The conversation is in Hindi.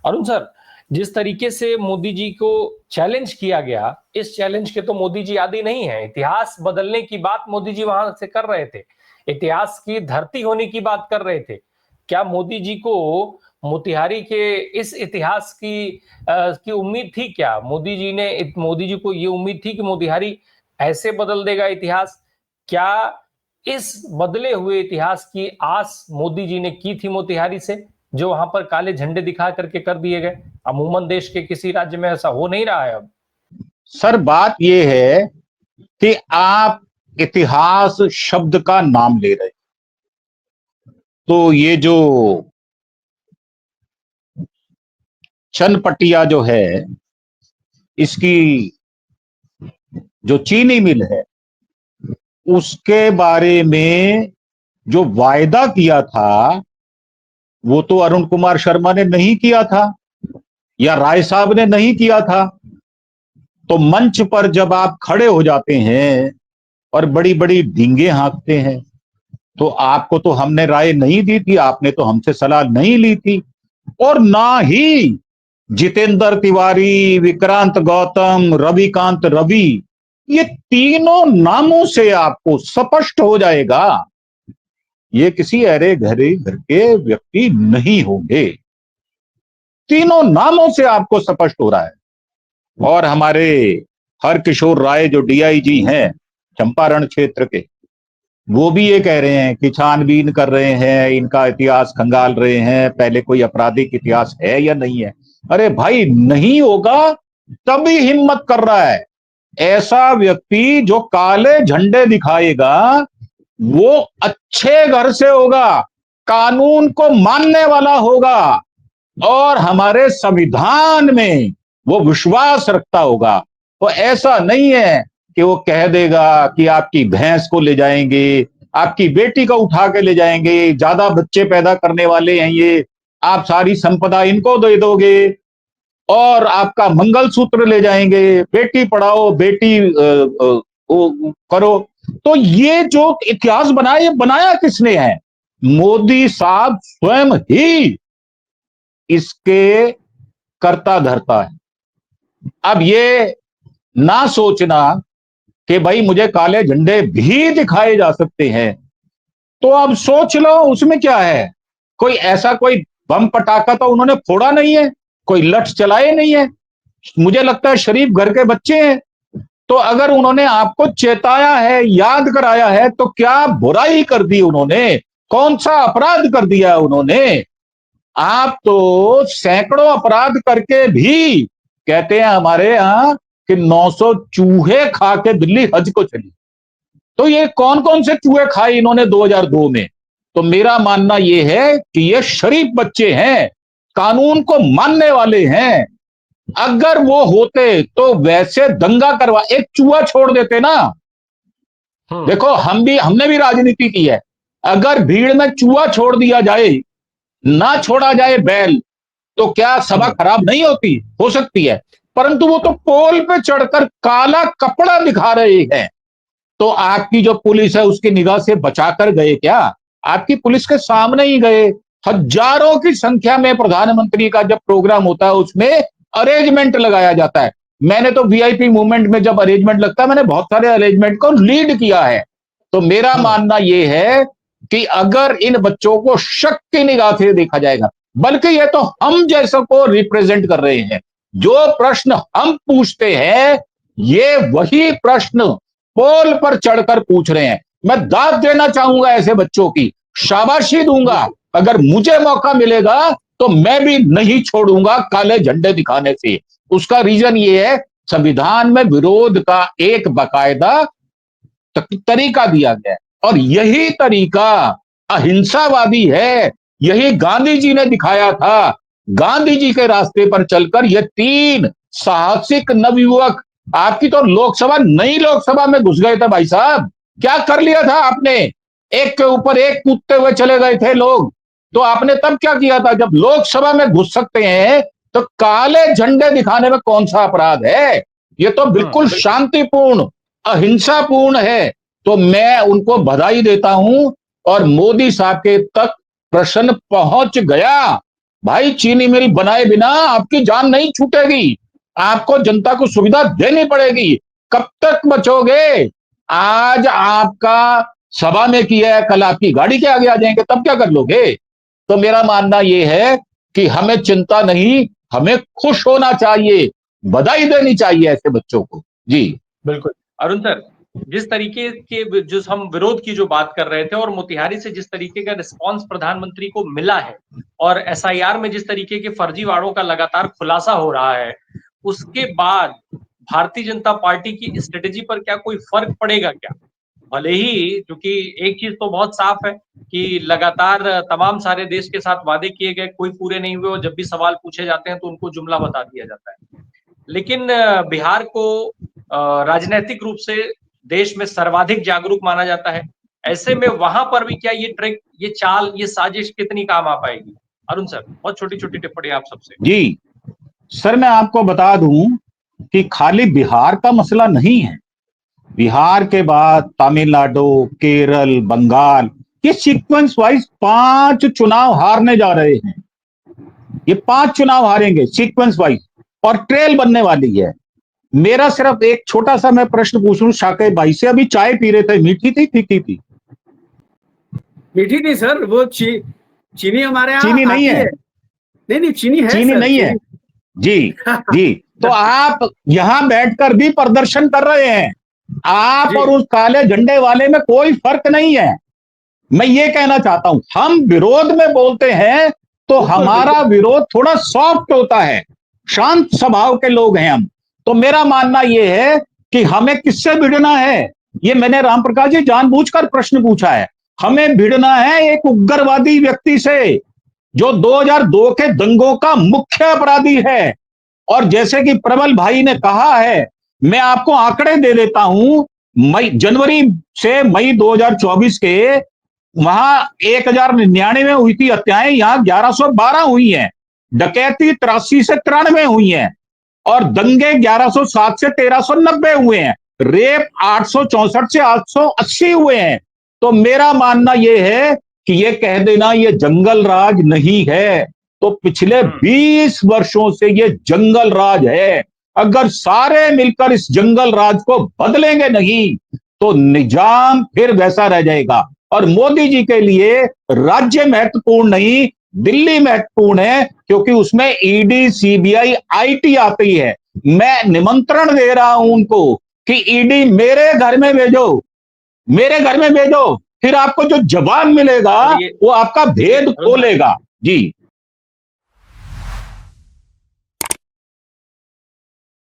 अरुण सर, जिस तरीके से मोदी जी को चैलेंज किया गया, इस चैलेंज के तो मोदी जी आदी नहीं है। इतिहास बदलने की बात मोदी जी वहां से कर रहे थे, इतिहास की धरती होने की बात कर रहे थे। क्या मोदी जी को मोतिहारी के इस इतिहास की उम्मीद थी? क्या मोदी जी को ये उम्मीद थी कि मोतिहारी ऐसे बदल देगा इतिहास? क्या इस बदले हुए इतिहास की आस मोदी जी ने की थी मोतिहारी से, जो वहां पर काले झंडे दिखा करके कर दिए गए? अमूमन देश के किसी राज्य में ऐसा हो नहीं रहा है अब। सर, बात यह है कि आप इतिहास शब्द का नाम ले रहे, तो ये जो चनपटिया जो है, इसकी जो चीनी मिल है, उसके बारे में जो वायदा किया था वो तो अरुण कुमार शर्मा ने नहीं किया था या राय साहब ने नहीं किया था। तो मंच पर जब आप खड़े हो जाते हैं और बड़ी बड़ी डींगे हाँकते हैं, तो आपको तो हमने राय नहीं दी थी, आपने तो हमसे सलाह नहीं ली थी, और ना ही जितेंद्र तिवारी, विक्रांत गौतम, रविकांत रवि, ये तीनों नामों से आपको स्पष्ट हो जाएगा ये किसी अरे घरे घर के व्यक्ति नहीं होंगे। तीनों नामों से आपको स्पष्ट हो रहा है। और हमारे हरकिशोर राय जो डीआईजी हैं चंपारण क्षेत्र के, वो भी ये कह रहे हैं कि छानबीन कर रहे हैं, इनका इतिहास खंगाल रहे हैं, पहले कोई आपराधिक इतिहास है या नहीं है। अरे भाई, नहीं होगा तभी हिम्मत कर रहा है। ऐसा व्यक्ति जो काले झंडे दिखाएगा वो अच्छे घर से होगा, कानून को मानने वाला होगा और हमारे संविधान में वो विश्वास रखता होगा। तो ऐसा नहीं है कि वो कह देगा कि आपकी भैंस को ले जाएंगे, आपकी बेटी को उठा के ले जाएंगे, ज्यादा बच्चे पैदा करने वाले हैं ये, आप सारी संपदा इनको दे दोगे और आपका मंगलसूत्र ले जाएंगे, बेटी पढ़ाओ बेटी करो। तो ये जो इतिहास बनाया किसने है? मोदी साहब स्वयं ही इसके कर्ता धर्ता है। अब ये ना सोचना कि भाई मुझे काले झंडे भी दिखाए जा सकते हैं, तो अब सोच लो उसमें क्या है। कोई ऐसा कोई बम पटाखा तो उन्होंने फोड़ा नहीं है, कोई लठ चलाए नहीं है। मुझे लगता है शरीफ घर के बच्चे हैं। तो अगर उन्होंने आपको चेताया है, याद कराया है, तो क्या बुराई कर दी उन्होंने? कौन सा अपराध कर दिया उन्होंने? आप तो सैकड़ों अपराध करके भी कहते हैं हमारे यहां कि 900 चूहे खा के दिल्ली हज को चली। तो ये कौन कौन से चूहे खाए इन्होंने 2002 में? तो मेरा मानना यह है कि ये शरीफ बच्चे हैं, कानून को मानने वाले हैं। अगर वो होते तो वैसे दंगा करवा, एक चूहा छोड़ देते ना। देखो, हमने भी राजनीति की है। अगर भीड़ में चूहा छोड़ दिया जाए, ना छोड़ा जाए बैल, तो क्या सभा खराब नहीं होती? हो सकती है। परंतु वो तो पोल पे चढ़कर काला कपड़ा दिखा रहे हैं। तो आपकी जो पुलिस है उसकी निगाह से बचाकर गए क्या? आपकी पुलिस के सामने ही गए। हजारों की संख्या में प्रधानमंत्री का जब प्रोग्राम होता है उसमें अरेंजमेंट लगाया जाता है। मैंने तो वीआईपी मूवमेंट में जब अरेंजमेंट लगता है, मैंने बहुत सारे अरेंजमेंट को लीड किया है। तो मेरा मानना यह है कि अगर इन बच्चों को शक की निगाह से देखा जाएगा, बल्कि ये तो हम जैसों को रिप्रेजेंट कर रहे हैं। जो प्रश्न हम पूछते हैं ये वही प्रश्न पोल पर चढ़कर पूछ रहे हैं। मैं दाद देना चाहूंगा ऐसे बच्चों की, शाबाशी दूंगा। अगर मुझे मौका मिलेगा तो मैं भी नहीं छोड़ूंगा काले झंडे दिखाने से। उसका रीजन ये है, संविधान में विरोध का एक बाकायदा तरीका दिया गया है और यही तरीका अहिंसावादी है। यही गांधी जी ने दिखाया था। गांधी जी के रास्ते पर चलकर ये तीन साहसिक नवयुवक, आपकी तो लोकसभा, नई लोकसभा में घुस गए थे भाई साहब। क्या कर लिया था आपने? एक के ऊपर एक कूदते हुए चले गए थे लोग। तो आपने तब क्या किया था? जब लोकसभा में घुस सकते हैं तो काले झंडे दिखाने में कौन सा अपराध है? ये तो बिल्कुल शांतिपूर्ण, अहिंसापूर्ण है। तो मैं उनको बधाई देता हूं और मोदी साहब के तक प्रश्न पहुंच गया। भाई चीनी मिल बनाए बिना आपकी जान नहीं छूटेगी, आपको जनता को सुविधा देनी पड़ेगी। कब तक बचोगे? आज आपका सभा में किया है, कल आपकी गाड़ी के आगे आ जाएंगे, तब क्या कर लोगे? तो मेरा मानना यह है कि हमें चिंता नहीं, हमें खुश होना चाहिए, बधाई देनी चाहिए ऐसे बच्चों को। जी बिल्कुल। अरुण सर, जिस तरीके के जो हम विरोध की जो बात कर रहे थे और मोतिहारी से जिस तरीके का रिस्पांस प्रधानमंत्री को मिला है और एसआईआर में जिस तरीके के फर्जीवाड़ों का लगातार खुलासा हो रहा है, उसके बाद भारतीय जनता पार्टी की स्ट्रेटेजी पर क्या कोई फर्क पड़ेगा क्या? भले ही, क्योंकि एक चीज तो बहुत साफ है कि लगातार तमाम सारे देश के साथ वादे किए गए, कोई पूरे नहीं हुए और जब भी सवाल पूछे जाते हैं तो उनको जुमला बता दिया जाता है। लेकिन बिहार को राजनीतिक रूप से देश में सर्वाधिक जागरूक माना जाता है। ऐसे में वहां पर भी क्या ये ट्रिक, ये चाल, ये साजिश कितनी काम आ पाएगी? अरुण सर, बहुत छोटी-छोटी टिप्पणी आप सबसे। जी सर, मैं आपको बता दूं कि खाली बिहार का मसला नहीं है। बिहार के बाद तमिलनाडु, केरल, बंगाल, ये सीक्वेंस वाइज 5 चुनाव हारने जा रहे हैं। ये 5 चुनाव हारेंगे सीक्वेंस वाइज, और ट्रेल बनने वाली है। मेरा सिर्फ एक छोटा सा मैं प्रश्न पूछूं शाके भाई से, अभी चाय पी रहे थे, मीठी थी फीकी थी? मीठी नहीं सर, वो चीनी हमारे यहाँ चीनी नहीं है? नहीं चीनी है चीनी सर, नहीं है जी। जी तो आप यहां बैठकर भी प्रदर्शन कर रहे हैं, आप और उस काले झंडे वाले में कोई फर्क नहीं है। मैं ये कहना चाहता हूं, हम विरोध में बोलते हैं तो हमारा विरोध थोड़ा सॉफ्ट होता है, शांत स्वभाव के लोग हैं हम। तो मेरा मानना यह है कि हमें किससे भिड़ना है, ये मैंने राम प्रकाश जी जानबूझकर प्रश्न पूछा है। हमें भिड़ना है एक उग्रवादी व्यक्ति से, जो 2002 के दंगों का मुख्य अपराधी है। और जैसे कि प्रबल भाई ने कहा है, मैं आपको आंकड़े दे देता हूं, जनवरी से मई 2024 के वहां 1099 में हुई थी हत्याएं, यहां 1112 हुई हैं। डकैती 83 से 93 हुई हैं, और दंगे 1107 से 1390 हुए हैं। रेप 864 से 880 हुए हैं। तो मेरा मानना यह है कि यह कह देना ये जंगल राज नहीं है, तो पिछले 20 वर्षों से ये जंगल राज है। अगर सारे मिलकर इस जंगल राज को बदलेंगे नहीं तो निजाम फिर वैसा रह जाएगा। और मोदी जी के लिए राज्य महत्वपूर्ण नहीं, दिल्ली महत्वपूर्ण है, क्योंकि उसमें ईडी, सीबीआई, आईटी आती है। मैं निमंत्रण दे रहा हूं उनको कि ईडी मेरे घर में भेजो, मेरे घर में भेजो, फिर आपको जो जवाब मिलेगा वो आपका भेद खोलेगा। जी